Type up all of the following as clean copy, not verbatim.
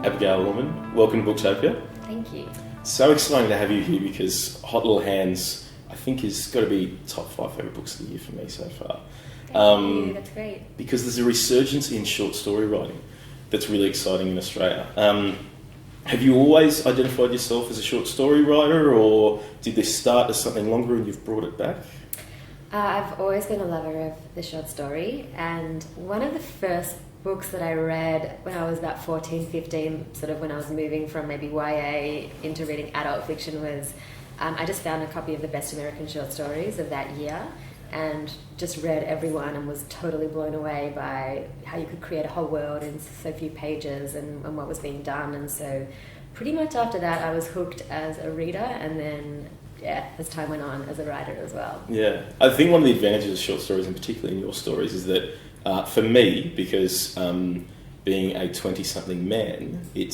Abigail Uhlman, welcome to Booktopia. Thank you. So exciting to have you here because Hot Little Hands, I think, is got to be top 5 favourite books of the year for me so far. Thank you, that's great. Because there's a resurgence in short story writing that's really exciting in Australia. Have you always identified yourself as a short story writer, or did this start as something longer and you've brought it back? I've always been a lover of the short story, and one of the first books that I read when I was about 14, 15, sort of when I was moving from maybe YA into reading adult fiction was, I just found a copy of the Best American Short Stories of that year and just read every one and was totally blown away by how you could create a whole world in so few pages and what was being done. And so pretty much after that I was hooked as a reader, and then as time went on, as a writer as well. Yeah, I think one of the advantages of short stories, and particularly in your stories, is that for me, because being a 20-something man, it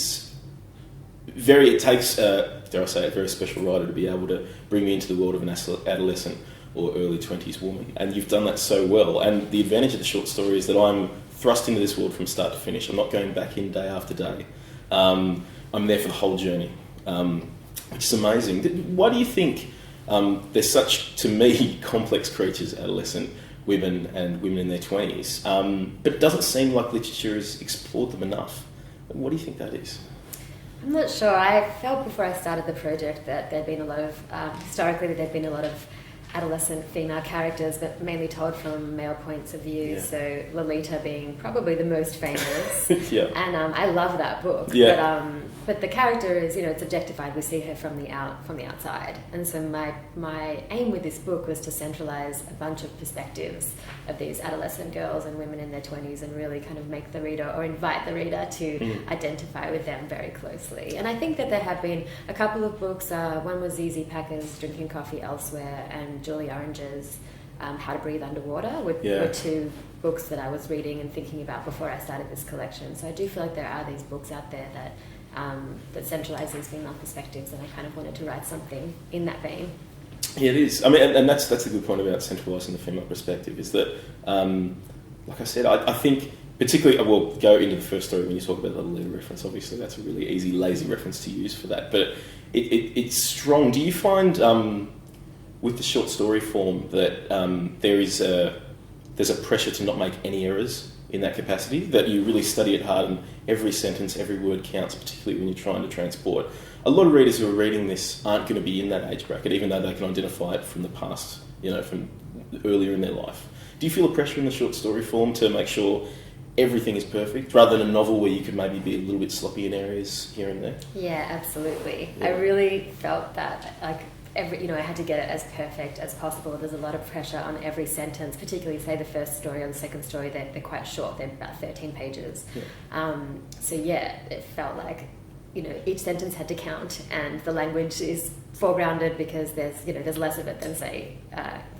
takes, dare I say, a very special writer to be able to bring me into the world of an adolescent or early 20s woman, and you've done that so well. And the advantage of the short story is that I'm thrust into this world from start to finish. I'm not going back in day after day. I'm there for the whole journey, which is amazing. Why do you think they're such, to me, complex creatures, adolescent women and women in their 20s, but it doesn't seem like literature has explored them enough? What do you think that is? I'm not sure. I felt before I started the project that there'd been a lot of, historically, that there'd been a lot of adolescent female characters, but mainly told from male points of view. Yeah. So Lolita being probably the most famous. Yeah. And I love that book. Yeah. But the character is, it's objectified. We see her from the outside. And so my aim with this book was to centralise a bunch of perspectives of these adolescent girls and women in their 20s, and really kind of make the reader, or invite the reader to identify with them very closely. And I think that there have been a couple of books. One was ZZ Packer's Drinking Coffee Elsewhere, and Julie Orange's How to Breathe Underwater were two books that I was reading and thinking about before I started this collection. So I do feel like there are these books out there that centralise these female perspectives, and I kind of wanted to write something in that vein. Yeah, it is. I mean, and that's a good point about centralising the female perspective, is that, like I said, I think particularly, we'll go into the first story when you talk about the Lolita reference. Obviously, that's a really easy, lazy reference to use for that, but it's strong. Do you find with the short story form that there's a pressure to not make any errors in that capacity, that you really study it hard and every sentence, every word counts, particularly when you're trying to transport? A lot of readers who are reading this aren't going to be in that age bracket, even though they can identify it from the past, from earlier in their life. Do you feel a pressure in the short story form to make sure everything is perfect, rather than a novel where you could maybe be a little bit sloppy in areas here and there? Yeah, absolutely. Yeah. I really felt that, I had to get it as perfect as possible. There's a lot of pressure on every sentence, particularly, say, the first story or the second story. They're quite short. They're about 13 pages. Yeah. It felt like, each sentence had to count, and the language is foregrounded because there's less of it than, say,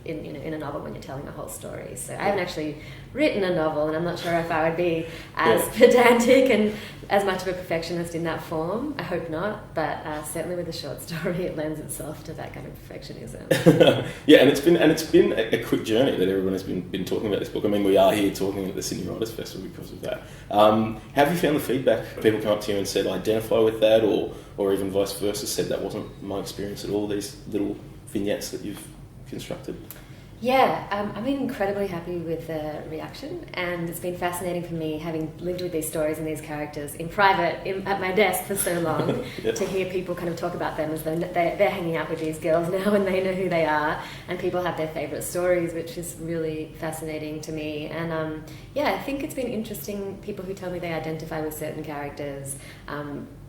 in a novel when you're telling a whole story. So I haven't actually written a novel, and I'm not sure if I would be as pedantic and as much of a perfectionist in that form. I hope not, but certainly with a short story, it lends itself to that kind of perfectionism. Yeah, and it's been a quick journey that everyone has been talking about this book. I mean, we are here talking at the Sydney Writers' Festival because of that. Have you found the feedback? People come up to you and said, I identify with that, or even vice versa, said that wasn't my experience at all, these little vignettes that you've constructed? Yeah, I've been incredibly happy with the reaction, and it's been fascinating for me, having lived with these stories and these characters in private at my desk for so long, to hear people kind of talk about them as though they're hanging out with these girls now and they know who they are, and people have their favourite stories, which is really fascinating to me. And I think it's been interesting, people who tell me they identify with certain characters,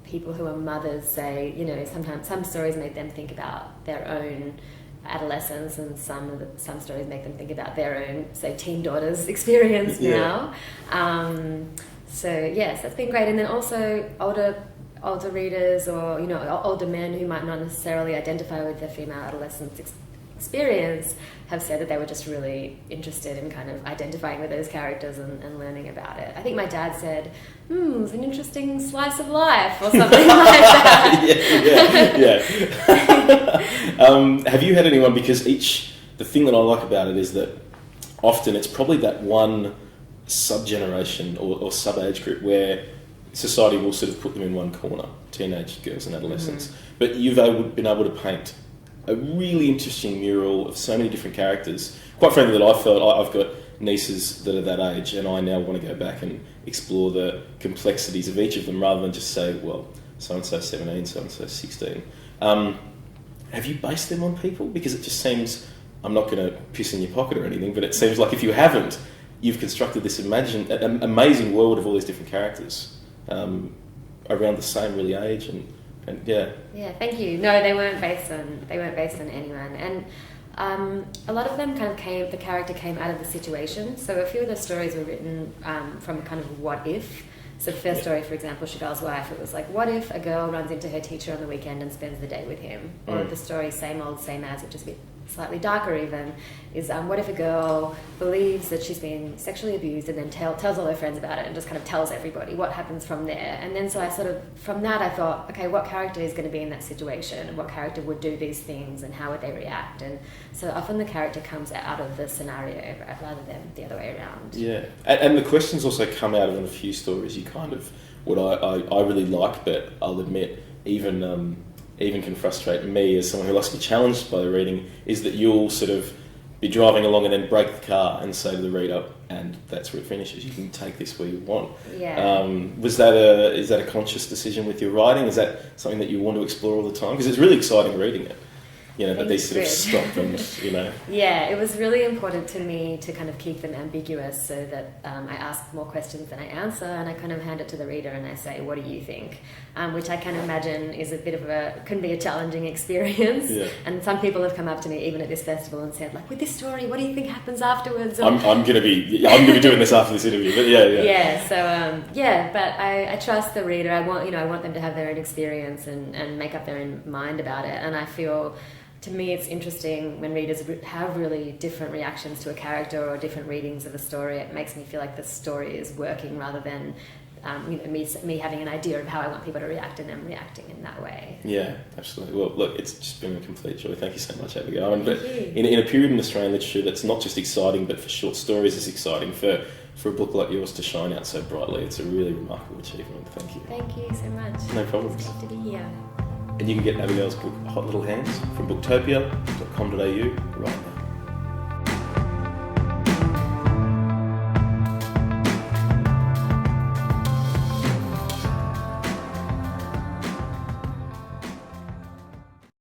people who are mothers say, sometimes some stories make them think about their own adolescence, and some stories make them think about their own, say, teen daughter's experience now. So yes, that's been great. And then also older readers, or older men who might not necessarily identify with the female adolescent experience, have said that they were just really interested in kind of identifying with those characters and learning about it. I think my dad said, it's an interesting slice of life, or something like that. Have you had anyone, because the thing that I like about it is that often it's probably that one sub-generation or sub-age group where society will sort of put them in one corner, teenage girls and adolescents. But you've been able to paint a really interesting mural of so many different characters. Quite frankly, that I felt I've got nieces that are that age, and I now want to go back and explore the complexities of each of them rather than just say, well, so-and-so 17, so-and-so 16. Have you based them on people? Because it just seems, I'm not going to piss in your pocket or anything, but it seems like if you haven't, you've constructed this amazing world of all these different characters around the same really age, and yeah. Yeah, thank you. No, they weren't based on anyone, and a lot of them the character came out of the situation. So a few of the stories were written from a kind of what if. So the first story, for example, Chagall's Wife, it was like, what if a girl runs into her teacher on the weekend and spends the day with him? Or the story, Same Old, Same As, which is a bit slightly darker even, is what if a girl believes that she's been sexually abused and then tells all her friends about it and just kind of tells everybody what happens from there. And then so I from that I thought, okay, what character is going to be in that situation, and what character would do these things and how would they react? And so often the character comes out of the scenario rather than the other way around. Yeah, and the questions also come out of in a few stories. You kind of, what I really like, but I'll admit, even can frustrate me as someone who likes to be challenged by the reading, is that you'll sort of be driving along and then brake the car and say to the reader, and that's where it finishes, you can take this where you want. Yeah. Is that a conscious decision with your writing? Is that something that you want to explore all the time? Because it's really exciting reading it. But these sort of stop and, Yeah, it was really important to me to kind of keep them ambiguous so that I ask more questions than I answer, and I kind of hand it to the reader and I say, what do you think? Which I can imagine is can be a challenging experience. Yeah. And some people have come up to me even at this festival and said, like, with this story, what do you think happens afterwards? I'm gonna be doing this after this interview, but yeah. Yeah, so but I trust the reader. I want them to have their own experience and make up their own mind about it, and I feel, to me, it's interesting when readers have really different reactions to a character or different readings of a story. It makes me feel like the story is working rather than me having an idea of how I want people to react and them reacting in that way. Yeah, absolutely. Well, look, it's just been a complete joy. Thank you so much, Abigail. Thank you. In a period in Australian literature that's not just exciting, but for short stories it's exciting, for a book like yours to shine out so brightly, it's a really remarkable achievement. Thank you. Thank you so much. No problem. It's great to be here. And you can get Abigail's book, Hot Little Hands, from booktopia.com.au right now.